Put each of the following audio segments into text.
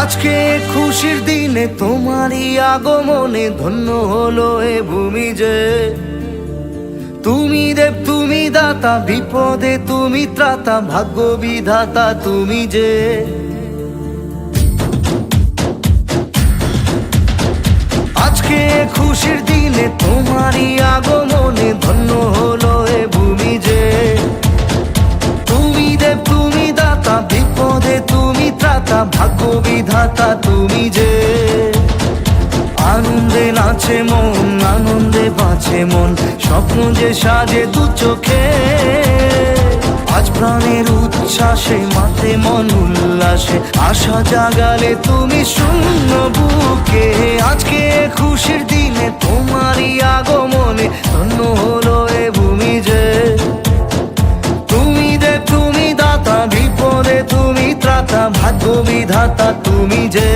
আজকে খুশির দিনে তোমারই আগমনে ধন্য হলো এ ভূমি যে। তুমি দেব তুমি দাতা, বিপদে তুমি ত্রাতা, ভাগ্য বিধাতা তুমি যে। আজকে খুশির দিনে তোমারই আগমনে ধন্য হলো এ ভূমি যে। তুমি দেব তুমি দাতা, বিপদে তুমি ত্রাতা, ভাগ্য বিধাতা তুমি যে। আনন্দে নাচে মন, আনন্দে বাঁচে মন, স্বপ্ন যে সাজে দু চোখে। আজ প্রাণের উচ্ছ্বাসে মাতে মন উল্লাসে, আশা জাগালে তুমি শূন্য বুকে। আজকে খুশির দিনে তোমারই আগমনে ধন্য হলো এ ভূমি যে। তুমি দেব তুমি দাতা, বিপদে তুমি ত্রাতা, ভাগ্য বিধাতা তুমি যে।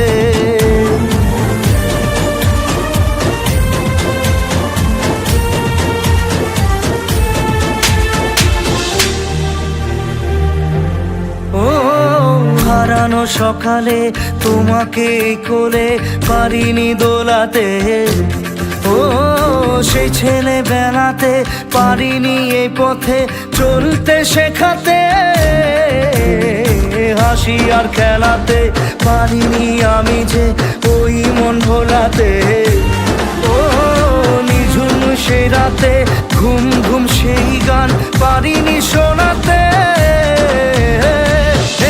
হারানো সকালে তোমাকে কোলে পারিনি দোলাতে, ও সেই ছেলে বেলাতে পারিনি এই পথে চলতে শেখাতে। হাসি আর খেলাতে পারিনি আমি যে ওই মন ভোলাতে। ও নিঝুম সেই রাতে ঘুম ঘুম সেই গান পারিনি শোনাতে।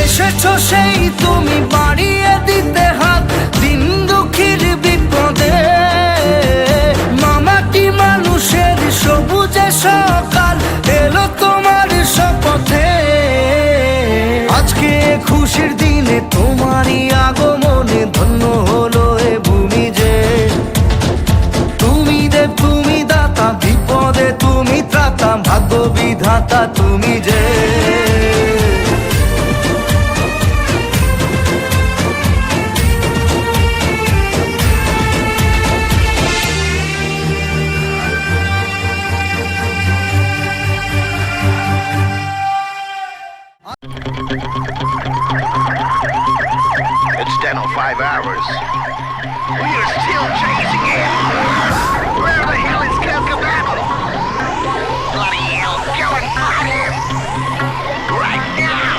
এসেছো সেই তুমি বাড়িয়ে দিতে হাত দিন দুঃখীর বিপদে। মামাটি মানুষের সবুজে সকাল এলো তোমার শপথে। আজকে খুশির দিনে তোমারই আগমনে ধন্য হলো এ ভূমি যে। তুমি দেব তুমি দাতা, বিপদে তুমি ত্রাতা, ভাগ্য বিধাতা তুমি যে। It's 10:05 hours. We are still chasing it. Where the hell is Cascabel? Bloody hell, go and find him! Right now!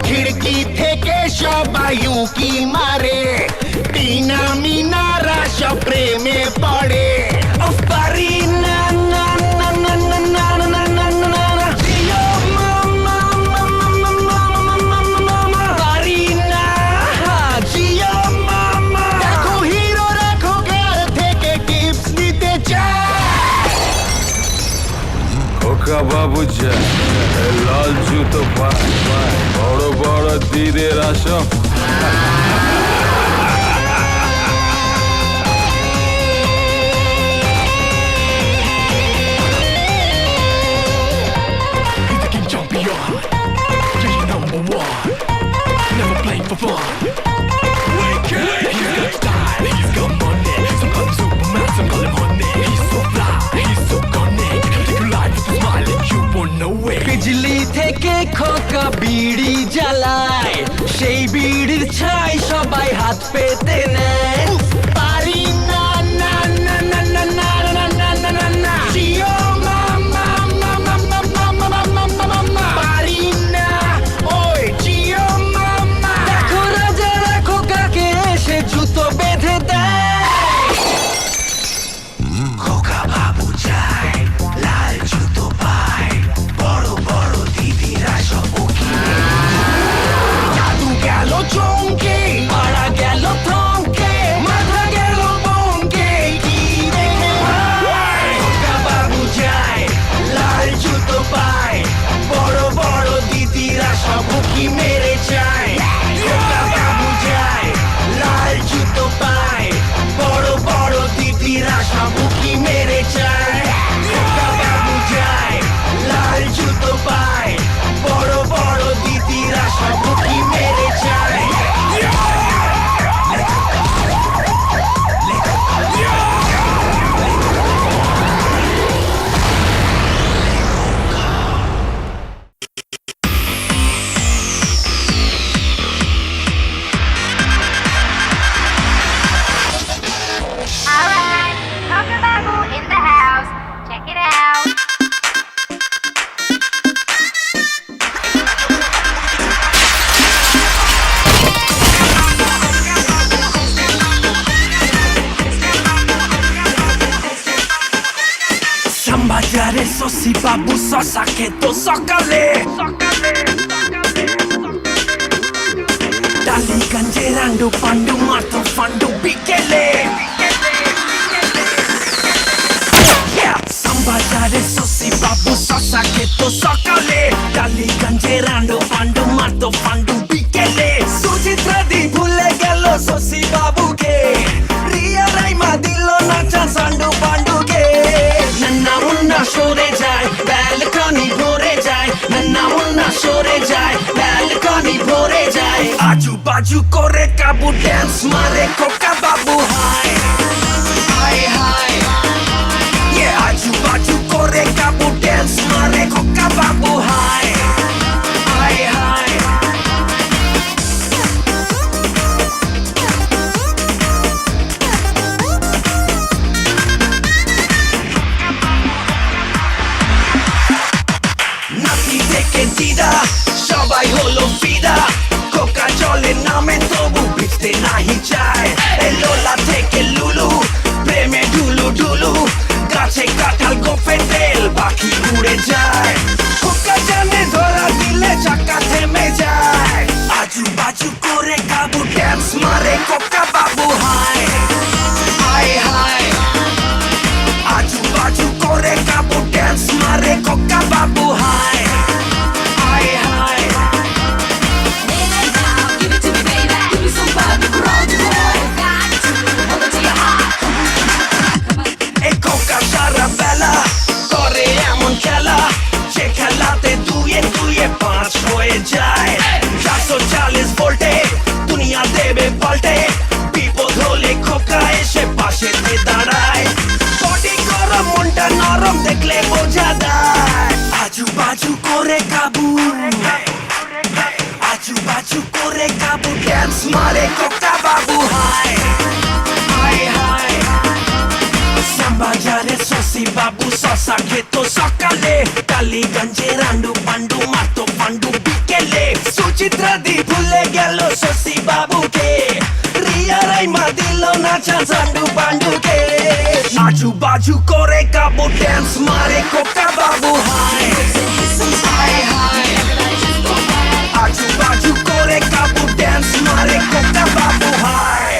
খিড়কি থেকে সবাই উকি মারে, টিনা খোকা বাবু যায় লাল জুতো পায় বড় বড় দিদের আসো He's the king champion. Yeah, he's number one. Never playing for fun. He's got style, he's got money. Some call him Superman, some call him honey. He's so fly, he's so connect. Take your life with a smile and you won't know it. বিজলি থেকে খোকা বিড়ি জ্বালায় সেই বিড়ির ছাই সবাই হাত পেতে নেয় পারি না না না না না না না না না না না জিও মামা মামা মামা মামা মামা পারি না ওই জিও মামা দেখো রাজারা খোকাকে এসে জুতো বেঁধে দেয় খোকা বাবু যায় লাল জুতো পায় বড় বড় দিদিরা সব জাদু গেল চমকে পাড়া গেল থমকে মাথা গেল বমকে কি দেখে ভাই খোকা বাবু যায় লাল জুতো পায় বড় বড় দিদিরা সব কি মেরে যায় খোকা বাবু যায় লাল জুতো পায় বড় বড় দিদিরা সব কি মেরে যায় খোকা বাবু যায় লাল জুতো পায় বড় বড় দিদিরা সব কি মেরে যায় Alright, Coca Babu in the house. Check it out. Sambagliare sossi babu sosa che to socale Dali gangerando fandu marto fandu bicchele Sambagliare sossi babu sosa che to socale Dali gangerando fandu marto fandu bicchele Suchitra di bhule gello sossi babu ke Ria Raima dillo nacha sandu pandu ke Nanna munna sore যায় balcony ভরে যায় নান্না মুন্না সরে যায় balcony ভরে যায় আজু বাজু করে কাবু ড্যান্স মারে খোকা বাবু হাই হাই হাই ইয়ে আজু বাজু করে কাবু ড্যান্স মারে খোকা বাবু হাই হাই হাই নাতি থেকে দিদা সবাই হলো ফিদা কোকা জলে নামে তবু ভিজতে নাহি চায় এ লোলা থেকে লুলু প্রেমে ঢুলু ঢুলু গাছে কাঁঠাল গোফে তেল পাখি উড়ে যায় কোকা জানে ধরা দিলে চাকা থেমে যায় আজু বাজু করে কাবু ড্যান্স মারে কোকা বাবু হাই হাই হাই আজু বাজু করে কাবু ড্যান্স মারে Coca Babu high high high Give it to me, baby. Give me some Babu Road boy. Got to hold it to your heart. এ কোকা সারা বেলা করে এমন খেলা যে খেলাতে দুয়ে দুয়ে পাঁচ হয়ে যায় 440 ভোল্টে দুনিয়া দেবে পাল্টে বিপদ হলে খোকা এসে পাশেতে দাঁড়ায় বডি গরম মনটা নরম দেখলে বোঝা যায় আজু বাজু করে কাবু আজু বাজু করে কাবু ড্যান্স মারে খোকা বাবু high high high Sambagliare sossi babu sosa che to socale Dali gangerando pandu matto pandu bicchele Suchitra di bhule gello sossi babu ke Ria Raima dillo nacha sandu pandu ke Aju baju kore kabu dance mare koka babu hai Hai hai Aju baju kore kabu dance mare koka babu hai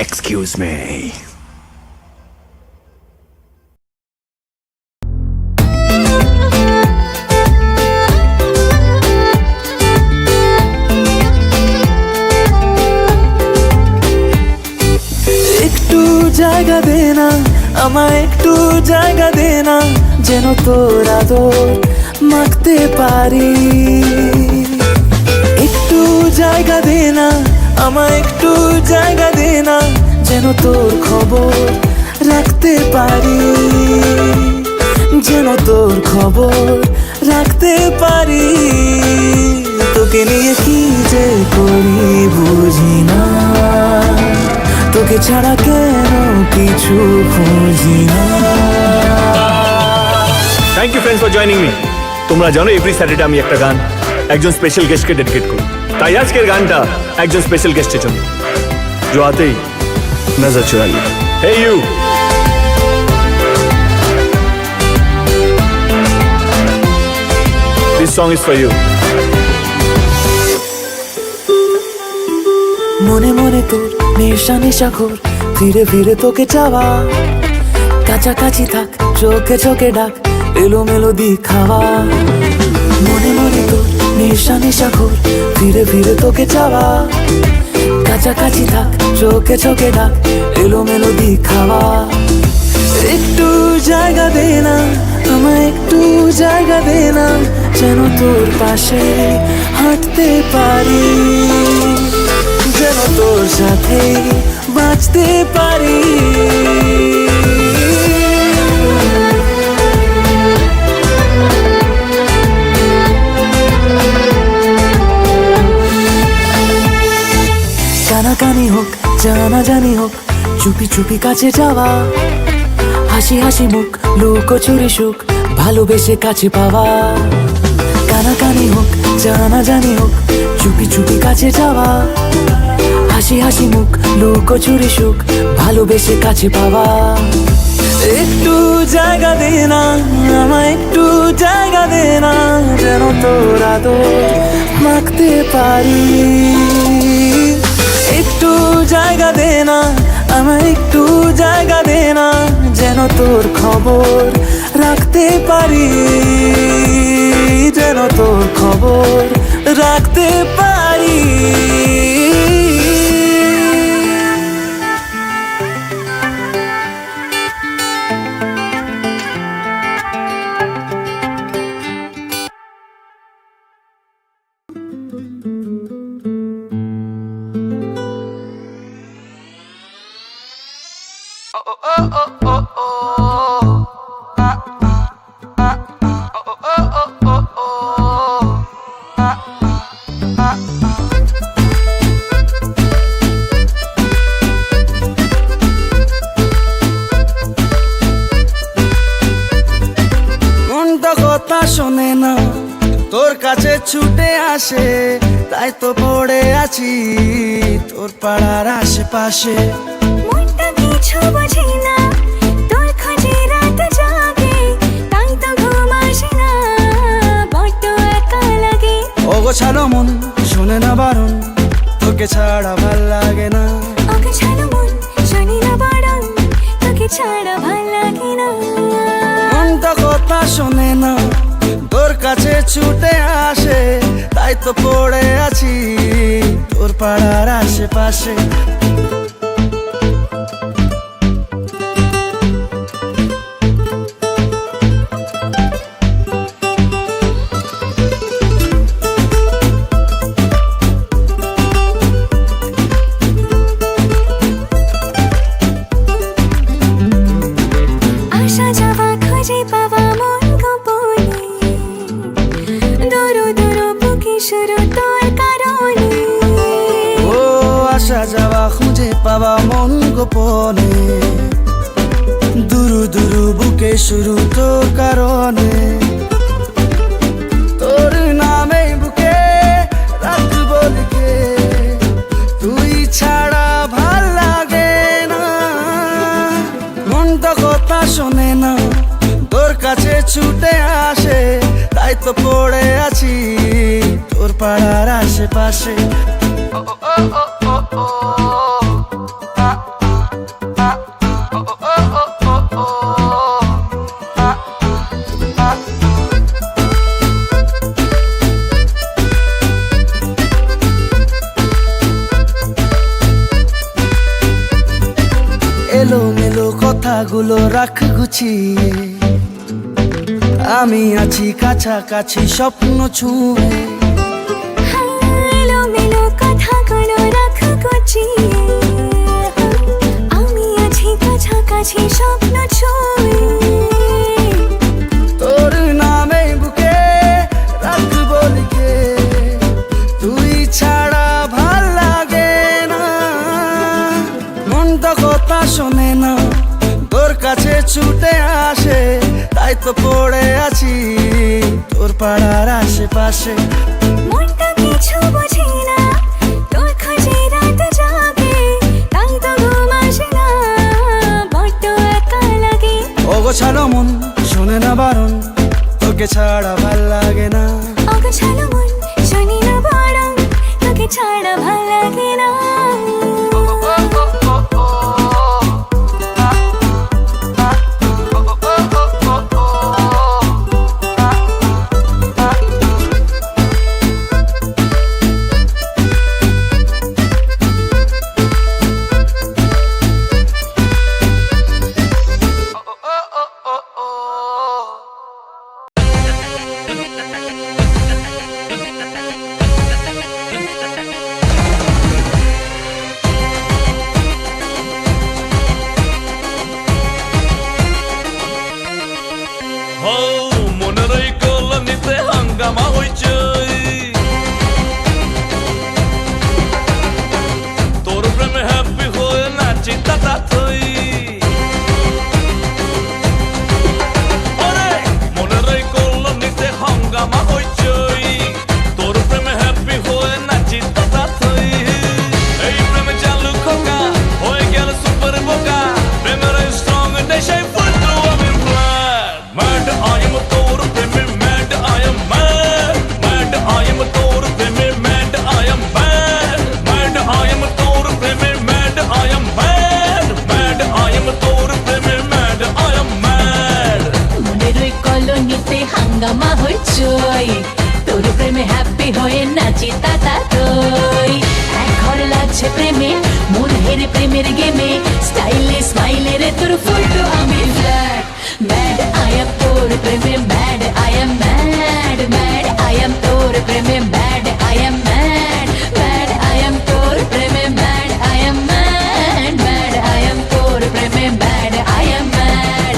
Excuse me না আমায় একটু জায়গা দে না যেন তোর আদর মাখতে পারি একটু জায়গা দে না আমায় একটু জায়গা দে না যেন তোর খবর রাখতে পারি যেন তোর খবর রাখতে পারি তোকে নিয়ে কি যে করি বুঝি না তোকে ছাড়া কেন কিছু খুঁজি না thank you friends for joining me তোমরা জানো এভরি স্যাটারডে আমি একটা গান একজন স্পেশাল গেস্টকে ডেডিকেট করি তাই আজকের গানটা একজন স্পেশাল গেস্টের জন্য जो आते ही नजर चुरा लिया hey you this song is for you মনে মনে তোর নেশা নেশাখোর ফিরে ফিরে তোকে চাওয়া কাছাকাছি থাক চোখে চোখে ডাক এলোমেলো দি খাওয়া মনে মনে তোর নেশা নেশাখোর ফিরে ফিরে তোকে চাওয়া কাছাকাছি থাক চোখে চোখে ডাক এলোমেলো দি খাওয়া একটু জায়গা দে না আমায় একটু জায়গা দে না যেন তোর পাশে হাঁটতে পারি যেন তোর সাথে বাঁচতে পারি কানাকানি হোক জানাজানি হোক চুপি চুপি কাছে যাওয়া হাসি হাসি মুখ লুকোচুরি সুখ ভালোবেসে কাছে পাওয়া কানাকানি হোক জানাজানি হোক চুপি চুপি কাছে যাওয়া হাসি হাসি মুখ লুকোচুরি সুখ ভালোবেসে কাছে পাওয়া একটু জায়গা দে না আমায় একটু জায়গা দে না যেন তোর আদর মাখতে পারি একটু জায়গা দে না আমায় একটু জায়গা দে না যেন তোর খবর রাখতে পারি যেন তোর খবর রাখতে পারি শোনে না তোর কাছে ছুটে আসে তাই তো পড়ে আছি তোর পাড়ার আশেপাশে মনটা কিছু বোঝে না তোর খোঁজে রাত জাগে তাই তো ঘুম আসে না বড্ড একা লাগে অগোছালো মন শোনে না বারণ তোকে ছাড়া ভাল লাগে না অগোছালো মন শোনে না বারণ তোকে ছাড়া ভাল লাগে না মনটা কথা শোনে না তোর কাছে ছুটে আসে তাই তো পড়ে আছি তোর পাড়ার আশেপাশে আসা যাওয়া খুঁজে পাওয়া মন গোপনে দূর দূর বুকে শুরু তোর কারণে ও আসা যাওয়া খুঁজে পাওয়া মন গোপনে দুরু দুরু বুকে শুরু তোর কারণে তোর নামে বুকে রাখবো লিখে তুই ছাড়া ভাল লাগে না মনটা কথা শোনে না তোর কাছে ছুটে আসে তাই তো পড়ে আছি তোর পাড়ার আশেপাশে এলোমেলো কথা কথাগুলো রাখ গুছিয়ে, আমি আছি কাছাকাছি স্বপ্ন ছুঁয়ে। এলোমেলো কথাগুলো রাখ গুছিয়ে, আমি আছি কাছাকাছি স্বপ্ন ছুঁয়ে। তোর নামে বুকে রাখবো লিখে, তুই ছাড়া ভাল লাগে না। মনটা কথা শোনে না, তোর কাছে ছুটে আসে, তাই তো পড়ে আছি তোর পাড়ার আশেপাশে। মনটা কিছু বোঝে না, তোর খোঁজে রাত জাগে, তাই তো ঘুম আসে না, বড্ড একা লাগে। অগোছালো মন শোনে না বারণ, তোকে ছাড়া ভাল লাগে না। অগোছালো মন শোনে না বারণ, তোকে ছাড়া ভাল লাগে না। মনের ওই কলোনিতে হাঙ্গামা হইছে, তোর প্রেমে হ্যাপি হয়ে নাচি তাতা থই। মনের ওই কলোনিতে হাঙ্গামা হইছে, তোর প্রেমে হ্যাপি হয়ে নাচি তাতা থই। এই প্রেমে চালু খোকা হয়ে গেল সুপার বোকা, প্রেমের স্ট্রং নেশায় ফুটলো আমি mad, I am a total premi mad, I am mad, mad, I am a total premi mad, I am mad, mad, I am a total premi mad, I am mad, mad, I am a total premi mad, I am mad. মনের ওই কলোনিতে হাঙ্গামা হইচই, তোর প্রেমে happy হয়ে নাচি তাতা তুই। এক ঘর লাগছে প্রেমে, মন হেরে প্রেমের গেমে, স্টাইলে স্মাইলে রে তোর ফুলটো আমি ফ্ল্যাট। Mad, I am তোর প্রেমে mad, I am mad, mad, I am তোর প্রেমে mad, I am mad, mad, I am তোর প্রেমে mad, I am mad, mad, I am তোর প্রেমে mad, I am mad.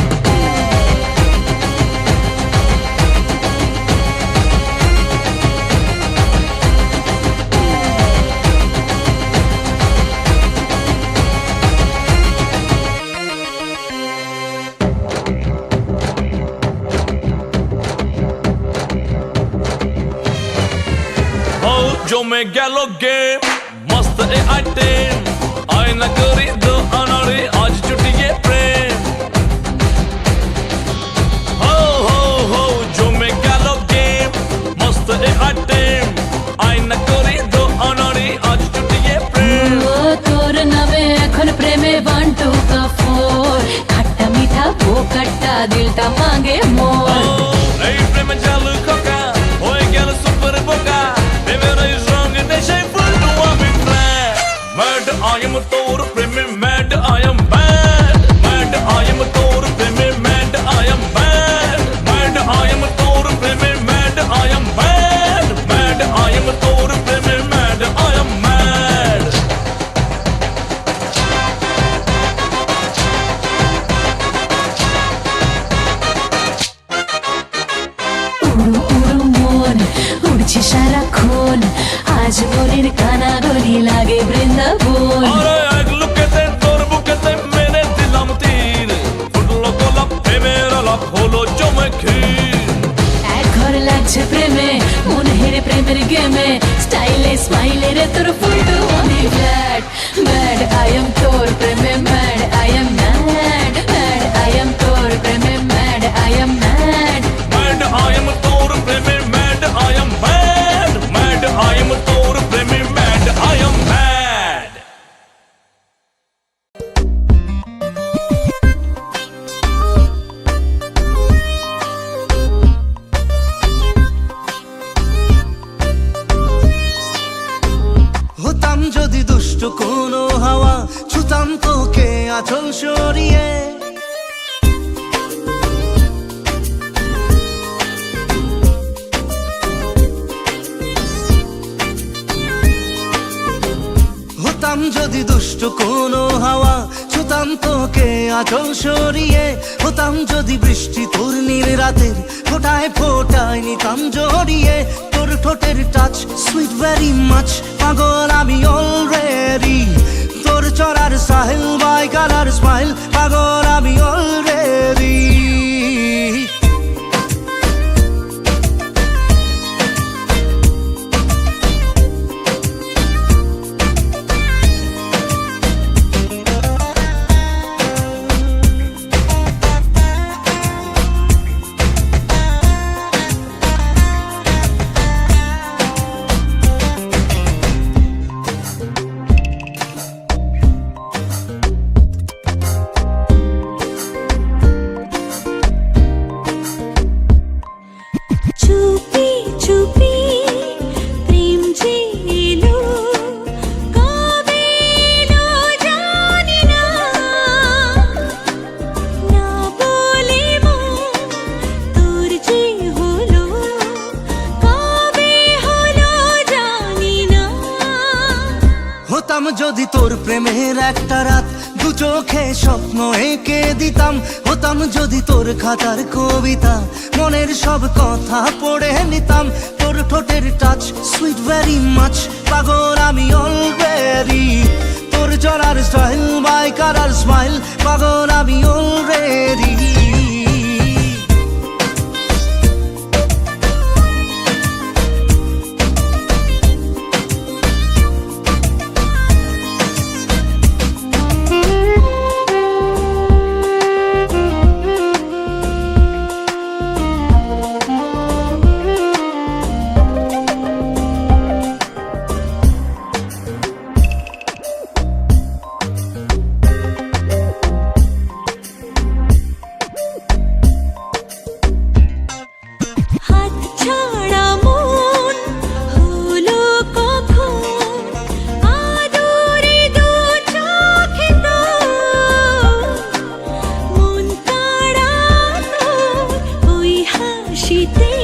জমে গেল গেম, মস্ত এ আইটেম, আয়না করি দো আনারে আজ জুটিয়ে প্রেম। হো হো হো জমে গেল গেম, মস্ত এ আইটেম, আয়না করি দো আনারে আজ জুটিয়ে প্রেম। ও তোর নামে এখন প্রেমে বান্টু का फोर, खट्टा मीठा वो खट्टा दिलটা मांगे मोर। এই প্রেমে চালু খোকা হয়ে গেল সুপার বোকা, প্রেমের এই রং নেশায় ফুটলো আমি flat. Mad, I am a total premi mad, I am bad, mad, I am a total premi mad, I am bad, mad, I am a total premi mad, I am bad, mad, I am a total premi mad, I am mad. উড়ু উড়ু মন উড়ছে সারাক্ষণ, আজ মনের কানাগলি লাগে বৃন্দাবন। আরে এক লুকেতে তোর বুকেতে মেরে দিলাম তীর, ফুটলো গোলাপ প্রেমের আলাপ হলো জমে ক্ষীর। এক ঘর লাগছে প্রেমে, মন হেরে প্রেমের গেমে, স্টাইলে স্মাইলে রে তোর ফুলটো আমি ফ্ল্যাট। Mad, I am তোর প্রেমে mad, I am mad, mad, I am তোর প্রেমে mad, I am mad. Mad, I am a total premi mad, I am mad, mad, I am a total premi mad, I am mad. হতাম যদি দুষ্ট কোনো হাওয়া, ছুতাম তোকে আঁচল সরিয়ে, দুষ্ট কোনো হাওয়া, ছুতাম তোকে আঁচল সরিয়ে। হতাম যদি বৃষ্টি তোর নীল রাতের ফোটায় ফোটায় নিতাম জড়িয়ে। তোর ঠোঁটের টাচ সুইট ভেরি মাচ, পাগল আমি অলরেডি। তোর চড়ার সাহেল বাই কালার স্মাইল, পাগল আমি অলরেডি। চুপি চুপি প্রেম যে এলো, কবে এলো জানি না। না বলে মন তোর যে হলো, কবে হলো জানি না। হতাম যদি তোর প্রেমের একটা রাত, দু চোখে স্বপ্ন এঁকে দিতাম। হতাম যদি তোর খাতার কবিতা, মনের সব কথা পড়ে নিতাম। তোর ঠোঁটের টাচ সুইট ভেরি মাচ, পাগল আমি অলরেডি। তোর জড়ার স্টাইল বাই কালার স্মাইল, পাগল আমি অলরেডি। হাত ছাড়া মন হলো কখন, আদরে দু চোখে তোর। মন কাড়ানো ওই হাসিতে,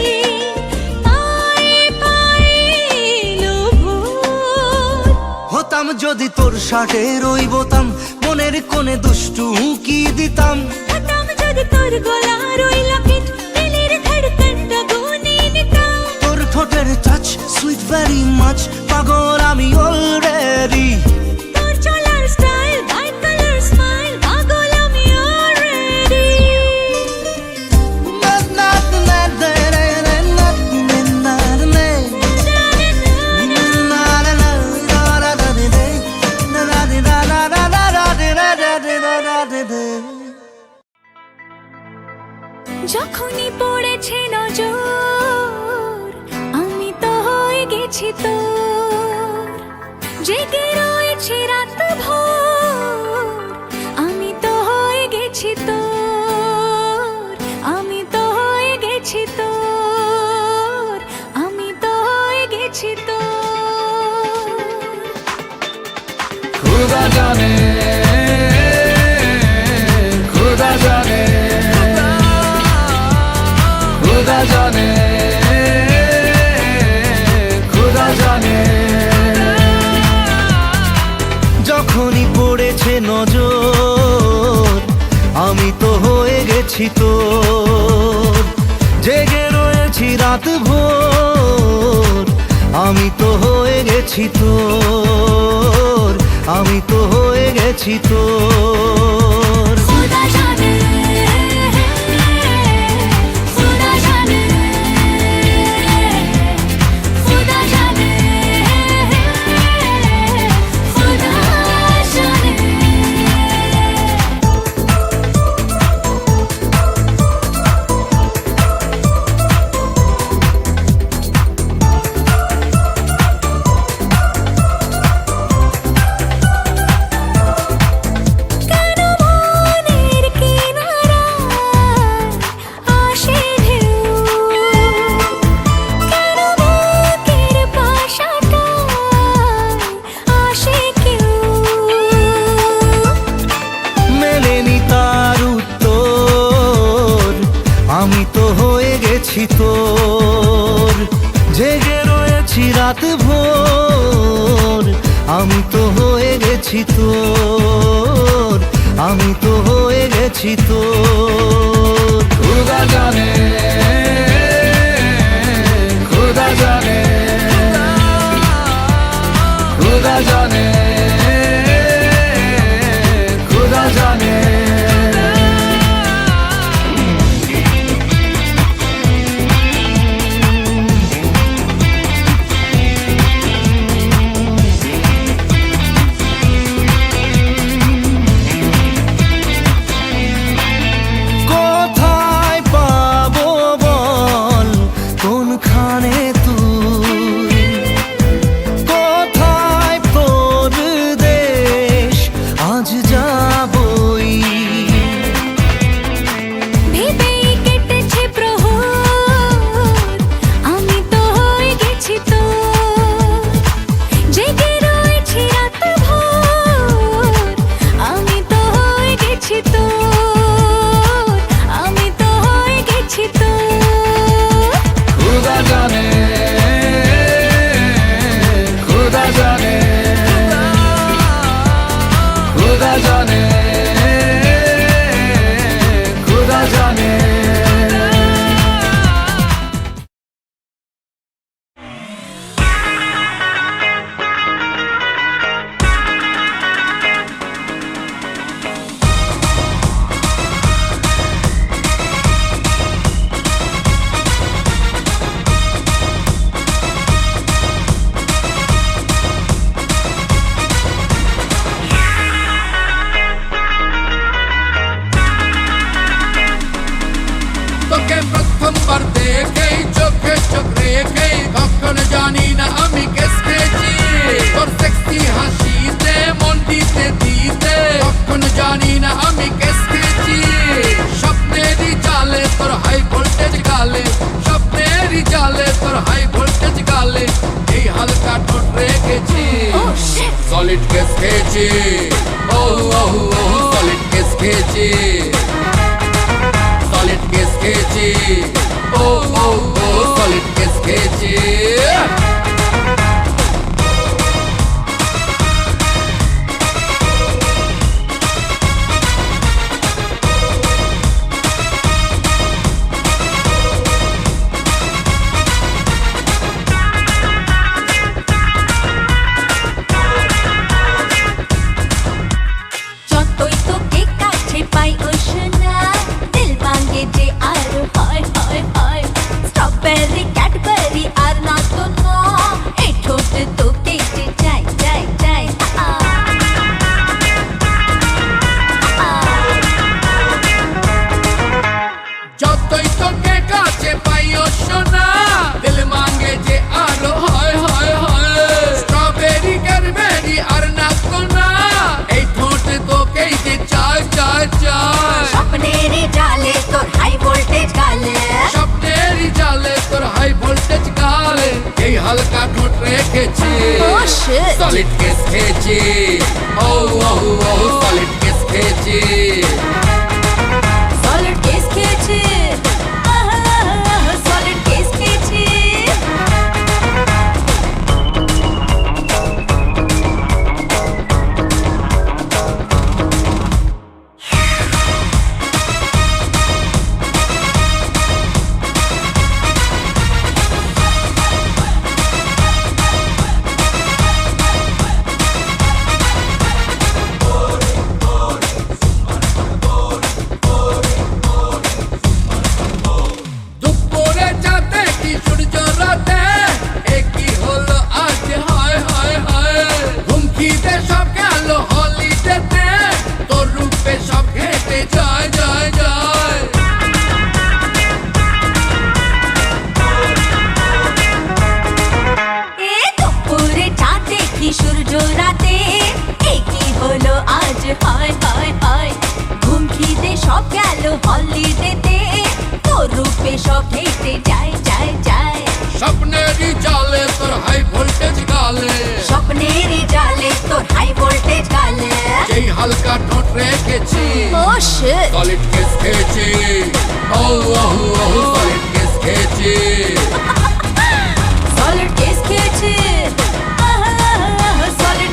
পায়ে পায়ে এলো ভোর। হতাম যদি তোর শার্টের ওই বোতাম, মনের কোণে দুষ্টু উঁকি দিতাম। হতাম যদি তোর গলার ওই লকেট, দিলের ধড়কনটা গুনে নিতাম। তোর ঠোঁটের টাচ সুইট ভেরি মাচ, পাগল আমি অলরেডি। তোর চলার স্টাইল বাই কালার স্মাইল, পাগল আমি অলরেডি। যখনই পড়েছে নজর, আমি তো হয়ে গেছি তোর। জেগে রয়েছে রাত ভোর, আমি তো হয়ে গেছি তোর। আমি তো হয়ে গেছি তোর। আমি তো হয়ে গেছি তোর। खुदा जाने, खुदा जाने, खुदा जाने, खुदा जाने। যখনই পড়েছে নজর, আমি তো হয়ে গেছি তোর। জেগে রয়েছি রাত ভোর, আমি তো হয়ে গেছি তোর। আমি তো হয়ে গেছি তোর। खुदा जाने, खुदा जाने, खुदा जाने, खुदा जाने। কেন মনের কিনারায় আসে ঢেউ, কেন বুকের পাশাটায় আসে কেউ। মেলেনি তার উত্তর, আমি তো হয়ে গেছি তোর। জেগে রয়েছি রাত ভোর, আমি তো হয়ে গেছি তোর, আমি তো হয়ে গেছি তোর। খোদা জানে, খোদা জানে, খোদা জানে, খোদা জানে। কোথায় পাবো বল কোনখানে তুই, কোথায় তোর দেশ আজ যাবই। ভেবেই কেটেছে প্রহর, আমি তো হয়ে গেছি তোর। জেগে রয়েছি রাত ভোর, আমি তো হয়ে গেছি তোর, আমি তো হয়ে গেছি তোর। খোদা জানে, খোদা জানে, খোদা জানে, খোদা জানে। তোকে প্রথমবার দেখেই চোখে চোখ রেখে কখন জানি না আমি কেস খেয়েছি তোর সেক্সি হাসিতে মন দিতে দিতে কখন জানি না আমি কেস খেয়েছি স্বপ্নেরই জালে তোর হাই ভোল্টেজ গালে স্বপ্নেরই জালে তোর হাই ভোল্টেজ গালে এই হালকা ঠোঁট রেখেছি সলিড কেস খেয়েছি ও ও ও সলিড কেস খেয়েছি সলিড কেস খেয়েছি ও ও ও সলিড কেস খেয়েছি যতই তোকে কাছে পাই ও সোনা, দিল ভাঙে যে আর হয় হয় হয়। স্ট্রবেরি ক্যাডবেরি আর না তো না, এই ঠোঁট তোকে যে চাই চাই চাই। যতই তোকে কাছে পাইও সোনা দিল মাঙ্গে যে আরো হয় হয় হয় স্ট্রবেরি ক্যাডবেরি আর না তো না এই ঠোঁট তোকেই যে চাই চাই চাই স্বপ্নেরই জালে তোর হাই ভোল্টেজ গালে, স্বপ্নেরই জালে তোর হাই ভোল্টেজ গালে এই হালকা ঠোঁট রেখেছি Oh, shit. সলিড কেস খেয়েছি ও ও ও সলিড কেস খেয়েছি সলিড কেস খেয়েছি, সলিড কেস খেয়েছি। দুপুরে যাতে কি সূর্য রাতে একই হলো আজ হায় হায় হায় ঘুমকিতে সব গেল হলিডেতে তোর রূপে সব ঘেটে যায় যায় যায় এ দুপুরে চাঁদ দেখি সূর্য রাতে একই হলো আজ হয় হয় হয় ঘুম খিদে সব গেল হলিডেতে তোর রূপে সব হেঁটে যায় যায় যায় স্বপ্নেরই জালে তোর হাই ভোল্টেজ গালে স্বপ্নেরই জালে তোর হাই ভোল্টেজ গালে যেই হালকা ঠোঁট রেখেছি ও শিট সলিড কেস খেয়েছি ও ও ও সলিড কেস খেয়েছি সলিড কেস খেয়েছি সলিড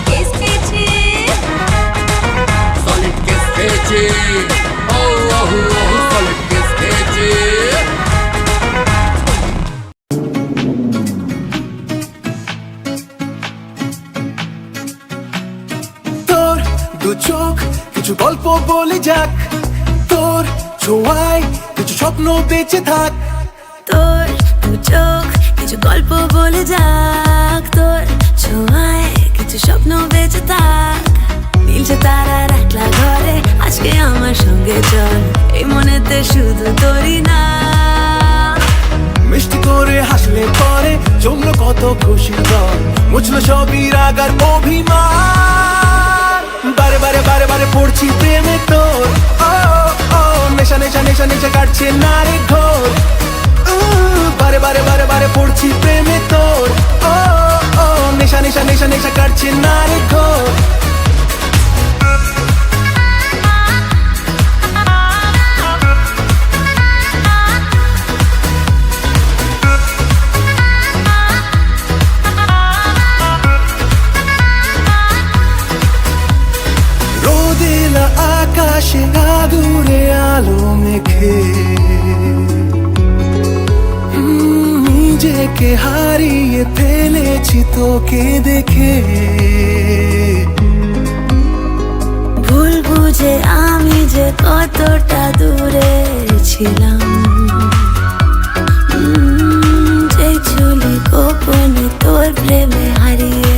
বলে যাক, তোর ছোঁয়ায় কিছু স্বপ্ন বেঁচে থাক। তোর দু চোখ কিছু গল্প বলে যাক, তোর ছোঁয়ায় কিছু স্বপ্ন বেঁচে থাক। নীলছে তারার একলা ঘরে আজকে আমার সঙ্গে চল, এই মনেতে শুধু তোরই না। মিষ্টি করে হাসলে পরে জমলো কত খুশির রং, মুছলো সবই রাগ আর অভিমান। বারে বারে বারে বারে পড়ছি প্রেমে তোর, ও ও নেশা নেশা নেশা নেশা কাটছে না রে ঘোর। বারে বারে বারে বারে পড়ছি প্রেমে তোর, ও ও নেশা নেশা নেশা নেশা কাটছে না রে ঘোর। রোদেলা আকাশে আদুরে আলো মেখে, নিজেকে হারিয়ে ফেলেছি তোকে দেখে। ভুল বুঝে আমি যে কতটা দূরে ছিলাম, যে চুলি গোপনে তোর প্রেমে হারিয়ে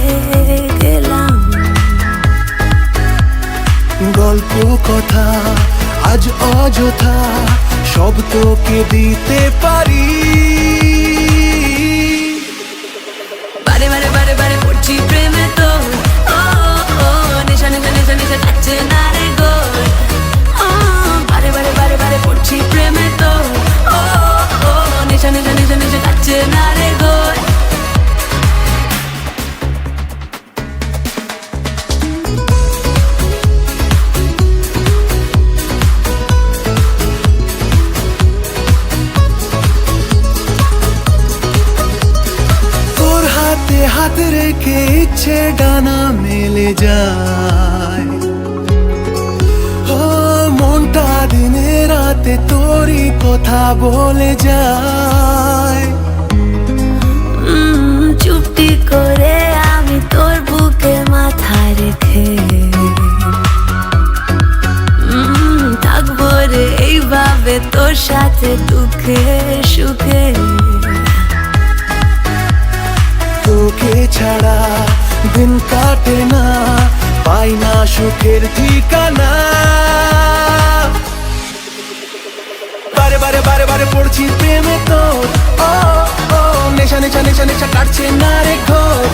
গেলাম। গল্প কথা আজ অযথা সব তোকে দিতে পারি। বারে বারে বারে বারে পড়ছি প্রেমে তো, ও ও নেশা নেশা নেশা নেশা কাটছে না রে গোর। ও বারে বারে বারে বারে পড়ছি প্রেমে তো, ও ও নেশা নেশা নেশা নেশা কাটছে না রে গোর। তোর হাতে হাত রেখে ইচ্ছে ডানা মেলে যায়, ও মনটা দিনে রাতে তোরই কথা বলে যায়। চুপটি করে আমি তোর বুকে মাথা রেখে থাকবো রে এইভাবে তোর সাথে দুঃখে সুখে। তোকে ছাড়া দিন কাটে না, পাই না সুখের ঠিকানা। বারে বারে বারে বারে পড়ছি প্রেমে তোর, ও ও নেশা নেশা নেশা নেশা কাটছে না রে ঘোর।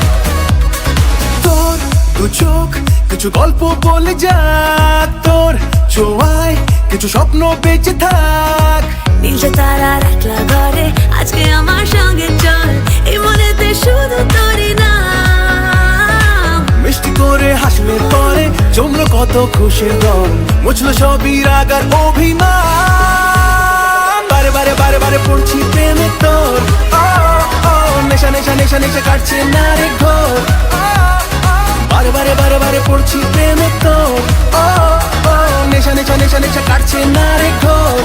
তোর দু চোখ কিছু গল্প বলে যাক, তোর ছোঁয়ায় কিছু স্বপ্ন বেঁচে থাক। নীলছে তারার একলা ঘরে আজকে আমার সঙ্গে চল, এই মনেতে শুধু তোরই নাম। মিষ্টি করে হাসলে পরে জমলো কত খুশির রং, মুছলো সবই রাগ আর অভিমান। বারে বারে বারে বারে পড়ছি প্রেমে তোর, ও ও নেশা নেশা নেশা নেশা কাটছে না রে ঘোর। বারে বারে বারে বারে পড়ছি প্রেমে তোর, ও ও নেশা নেশা নেশা নেশা কাটছে না রে घोर।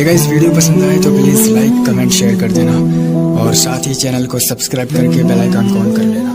अगर इस वीडियो पसंद आए तो प्लीज़ लाइक कमेंट शेयर कर देना और साथ ही चैनल को सब्सक्राइब करके बेल आइकन ऑन कर लेना।